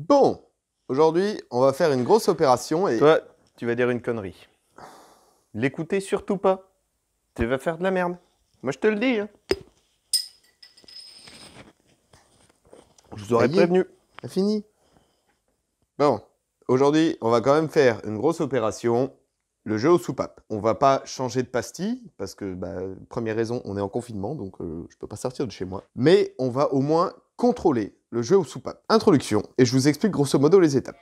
Bon, aujourd'hui, on va faire une grosse opération et... Toi, tu vas dire une connerie. L'écouter surtout pas. Tu vas faire de la merde. Moi, je te le dis. Hein. Je vous aurais prévenu. C'est fini. Bon, aujourd'hui, on va quand même faire une grosse opération, le jeu aux soupapes. On va pas changer de pastille, parce que, première raison, on est en confinement, donc je peux pas sortir de chez moi. Mais on va au moins contrôler le jeu aux soupapes. Introduction, et je vous explique grosso modo les étapes.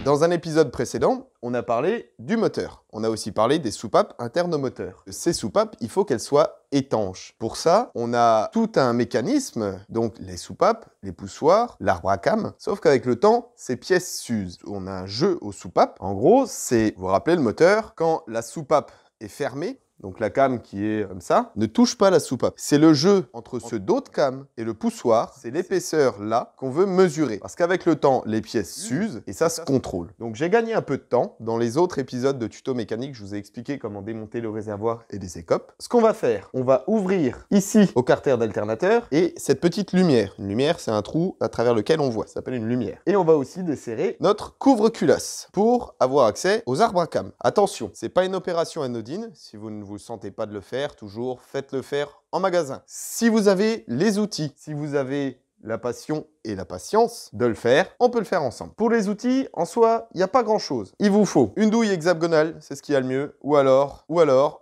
Dans un épisode précédent, on a parlé du moteur. On a aussi parlé des soupapes internes au moteur. Ces soupapes, il faut qu'elles soient étanches. Pour ça, on a tout un mécanisme, donc les soupapes, les poussoirs, l'arbre à cames, sauf qu'avec le temps, ces pièces s'usent. On a un jeu aux soupapes. En gros, c'est, vous vous rappelez le moteur, quand la soupape est fermée, donc la came qui est comme ça, ne touche pas la soupape. C'est le jeu entre ce dos de came et le poussoir, c'est l'épaisseur là qu'on veut mesurer. Parce qu'avec le temps, les pièces s'usent et ça se contrôle. Donc j'ai gagné un peu de temps. Dans les autres épisodes de tuto mécanique, je vous ai expliqué comment démonter le réservoir et les écopes. Ce qu'on va faire, on va ouvrir ici au carter d'alternateur et cette petite lumière. Une lumière, c'est un trou à travers lequel on voit. Ça s'appelle une lumière. Et on va aussi desserrer notre couvre-culasse pour avoir accès aux arbres à cames. Attention, c'est pas une opération anodine. Si vous ne vous sentez pas de le faire, toujours faites-le faire en magasin. Si vous avez les outils, si vous avez la passion et la patience de le faire, on peut le faire ensemble. Pour les outils, en soi, il n'y a pas grand-chose. Il vous faut une douille hexagonale, c'est ce qu'il y a le mieux, ou alors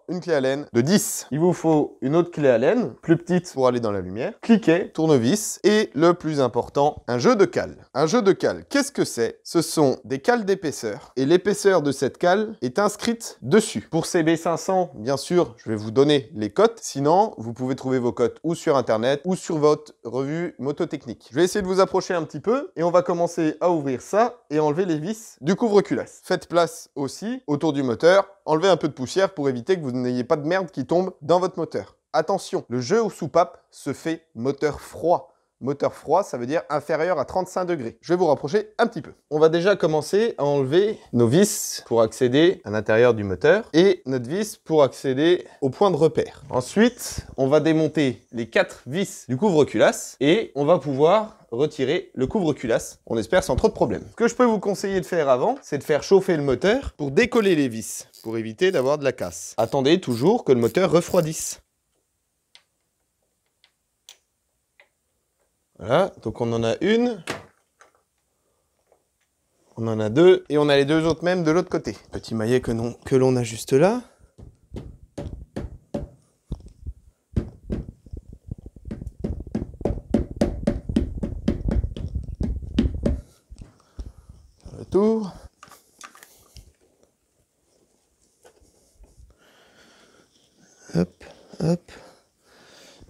une clé Allen de 10. Il vous faut une autre clé Allen, plus petite pour aller dans la lumière, cliquet, tournevis, et le plus important, un jeu de cales. Un jeu de cales, qu'est-ce que c'est? Ce sont des cales d'épaisseur, et l'épaisseur de cette cale est inscrite dessus. Pour CB500, bien sûr, je vais vous donner les cotes, sinon, vous pouvez trouver vos cotes ou sur Internet, ou sur votre revue Mototechnique. Je vais essayer de vous approcher un petit peu et on va commencer à ouvrir ça et enlever les vis du couvre-culasse. Faites place aussi autour du moteur, enlevez un peu de poussière pour éviter que vous n'ayez pas de merde qui tombe dans votre moteur. Attention, le jeu aux soupapes se fait moteur froid. Moteur froid, ça veut dire inférieur à 35 degrés. Je vais vous rapprocher un petit peu. On va déjà commencer à enlever nos vis pour accéder à l'intérieur du moteur et notre vis pour accéder au point de repère. Ensuite, on va démonter les 4 vis du couvre-culasse et on va pouvoir retirer le couvre-culasse, on espère sans trop de problèmes. Ce que je peux vous conseiller de faire avant, c'est de faire chauffer le moteur pour décoller les vis, pour éviter d'avoir de la casse. Attendez toujours que le moteur refroidisse. Voilà, donc on en a une, on en a deux, et on a les deux autres même de l'autre côté. Petit maillet que l'on ajuste là. Le tour. Hop, hop.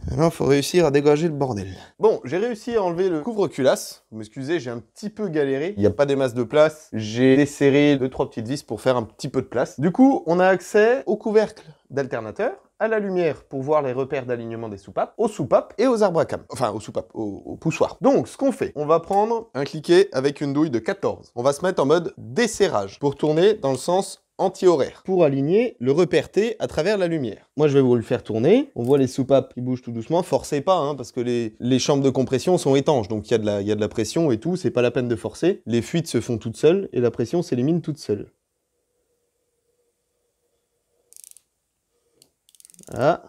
Maintenant, il faut réussir à dégager le bordel. Bon, j'ai réussi à enlever le couvre-culasse. Vous m'excusez, j'ai un petit peu galéré. Il n'y a pas des masses de place. J'ai desserré 2-3 petites vis pour faire un petit peu de place. Du coup, on a accès au couvercle d'alternateur, à la lumière pour voir les repères d'alignement des soupapes, aux soupapes et aux arbres à cames. Enfin, aux soupapes, aux poussoirs. Donc, ce qu'on fait, on va prendre un cliquet avec une douille de 14. On va se mettre en mode desserrage pour tourner dans le sens anti-horaire pour aligner le repère T à travers la lumière. Moi, je vais vous le faire tourner. On voit les soupapes qui bougent tout doucement. Forcez pas, hein, parce que les chambres de compression sont étanches, donc il y a de la pression et tout. C'est pas la peine de forcer. Les fuites se font toutes seules et la pression s'élimine toute seule. Voilà.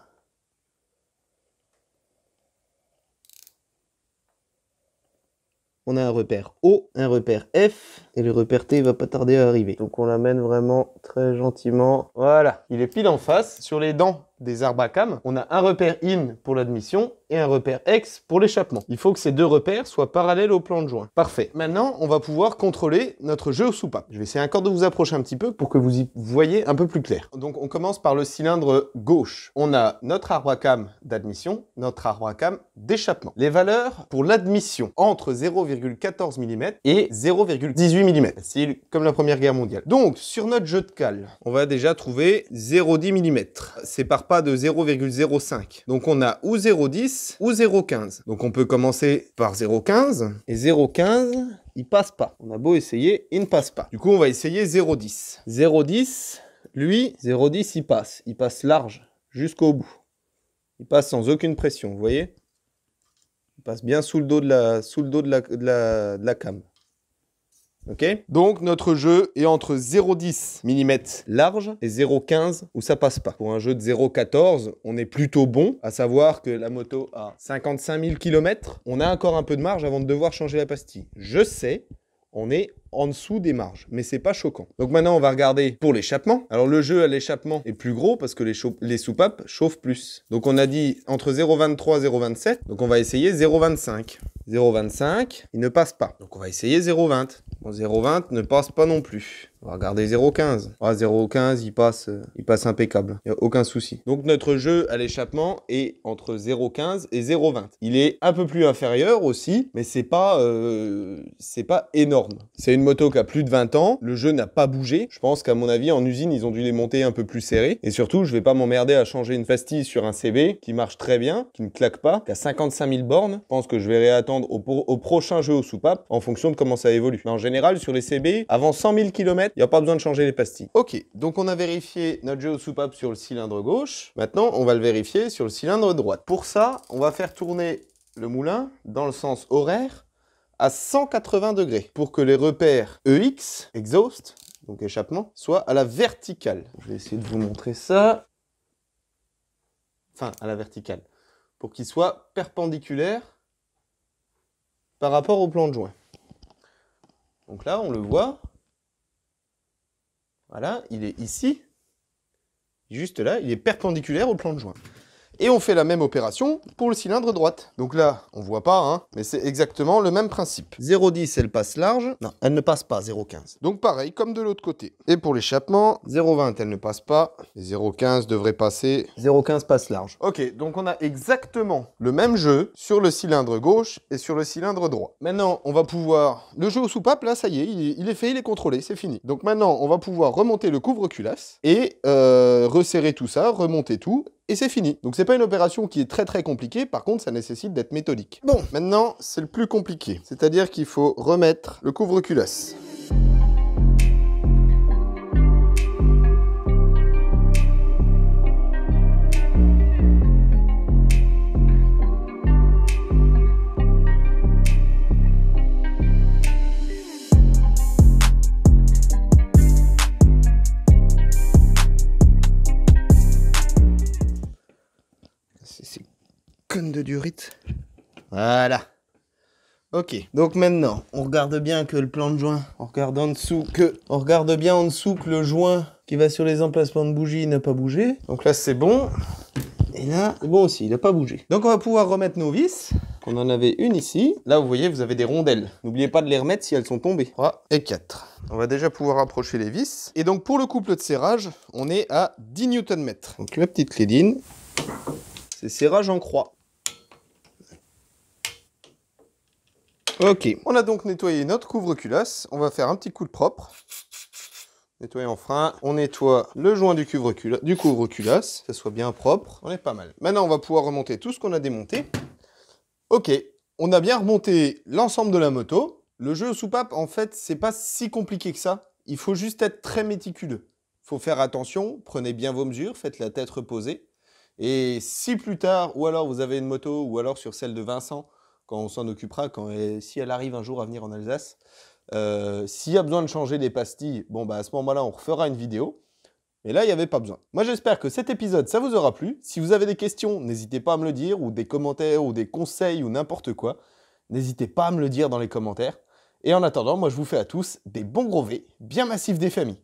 On a un repère O, un repère F, et le repère T va pas tarder à arriver. Donc on l'amène vraiment très gentiment. Voilà, il est pile en face. Sur les dents des arbres à cames, on a un repère IN pour l'admission et un repère X pour l'échappement. Il faut que ces deux repères soient parallèles au plan de joint. Parfait. Maintenant, on va pouvoir contrôler notre jeu aux soupapes. Je vais essayer encore de vous approcher un petit peu pour que vous y voyez un peu plus clair. Donc on commence par le cylindre gauche. On a notre arbre à cames d'admission, notre arbre à cames d'échappement. Les valeurs pour l'admission entre 0,14 mm et 0,18 mm. C'est comme la Première Guerre mondiale. Donc, sur notre jeu de cale, on va déjà trouver 0,10 mm. C'est par pas de 0,05. Donc, on a ou 0,10 ou 0,15. Donc, on peut commencer par 0,15. Et 0,15, il passe pas. On a beau essayer, il ne passe pas. Du coup, on va essayer 0,10. 0,10, lui, 0,10, il passe. Il passe large, jusqu'au bout. Il passe sans aucune pression, vous voyez ? passe bien sous le dos de la cam. Ok? Donc notre jeu est entre 0,10 mm large et 0,15 où ça passe pas. Pour un jeu de 0,14, on est plutôt bon, à savoir que la moto a 55 000 km. On a encore un peu de marge avant de devoir changer la pastille. Je sais, on est en dessous des marges, mais c'est pas choquant. Donc maintenant, on va regarder pour l'échappement. Alors le jeu à l'échappement est plus gros parce que les soupapes chauffent plus. Donc on a dit entre 0,23 et 0,27, donc on va essayer 0,25. 0,25, il ne passe pas. Donc on va essayer 0,20. Bon, 0,20 ne passe pas non plus. On va regarder 0,15. Ah, 0,15, il passe impeccable. Il n'y a aucun souci. Donc notre jeu à l'échappement est entre 0,15 et 0,20. Il est un peu plus inférieur aussi, mais c'est pas énorme. C'est une moto qui a plus de 20 ans. Le jeu n'a pas bougé. Je pense qu'à mon avis, en usine, ils ont dû les monter un peu plus serrés. Et surtout, je vais pas m'emmerder à changer une pastille sur un CB qui marche très bien, qui ne claque pas, qui a 55 000 bornes. Je pense que je vais réattendre au prochain jeu aux soupapes en fonction de comment ça évolue. Mais en général, sur les CB, avant 100 000 km, il n'y a pas besoin de changer les pastilles. Ok, donc on a vérifié notre jeu aux soupapes sur le cylindre gauche. Maintenant, on va le vérifier sur le cylindre droit. Pour ça, on va faire tourner le moulin dans le sens horaire à 180 degrés pour que les repères EX, exhaust, donc échappement, soient à la verticale. Je vais essayer de vous montrer ça. Enfin, à la verticale. Pour qu'ils soient perpendiculaires par rapport au plan de joint. Donc là, on le voit. Voilà, il est ici. Juste là, il est perpendiculaire au plan de joint. Et on fait la même opération pour le cylindre droite. Donc là, on voit pas, hein, mais c'est exactement le même principe. 0,10, elle passe large. Non, elle ne passe pas, 0,15. Donc pareil, comme de l'autre côté. Et pour l'échappement, 0,20, elle ne passe pas. 0,15 devrait passer. 0,15 passe large. Ok, donc on a exactement le même jeu sur le cylindre gauche et sur le cylindre droit. Maintenant, on va pouvoir... Le jeu aux soupapes, là, ça y est, il est fait, il est contrôlé, c'est fini. Donc maintenant, on va pouvoir remonter le couvre-culasse et resserrer tout ça, remonter tout. Et c'est fini. Donc c'est pas une opération qui est très compliquée, par contre ça nécessite d'être méthodique. Bon, maintenant c'est le plus compliqué, c'est-à-dire qu'il faut remettre le couvre-culasse. De durite. Voilà. Ok. Donc maintenant, on regarde bien que le plan de joint, on regarde bien en dessous que le joint qui va sur les emplacements de bougie n'a pas bougé. Donc là, c'est bon. Et là, c'est bon aussi, il n'a pas bougé. Donc on va pouvoir remettre nos vis. On en avait une ici. Là, vous voyez, vous avez des rondelles. N'oubliez pas de les remettre si elles sont tombées. 3 et 4. On va déjà pouvoir approcher les vis. Et donc pour le couple de serrage, on est à 10 Nm. Donc la petite clédine, c'est serrage en croix. Ok, on a donc nettoyé notre couvre-culasse. On va faire un petit coup de propre. Nettoyer en frein. On nettoie le joint du couvre-culasse, que ça soit bien propre. On est pas mal. Maintenant, on va pouvoir remonter tout ce qu'on a démonté. Ok, on a bien remonté l'ensemble de la moto. Le jeu aux soupapes, en fait, c'est pas si compliqué que ça. Il faut juste être très méticuleux. Il faut faire attention, prenez bien vos mesures, faites la tête reposée. Et si plus tard, ou alors vous avez une moto, ou alors sur celle de Vincent, quand on s'en occupera, si elle arrive un jour à venir en Alsace. S'il y a besoin de changer des pastilles, bon bah à ce moment-là, on refera une vidéo. Mais là, il n'y avait pas besoin. Moi, j'espère que cet épisode, ça vous aura plu. Si vous avez des questions, n'hésitez pas à me le dire, ou des commentaires, ou des conseils, ou n'importe quoi. N'hésitez pas à me le dire dans les commentaires. Et en attendant, moi, je vous fais à tous des bons gros V, bien massifs des familles.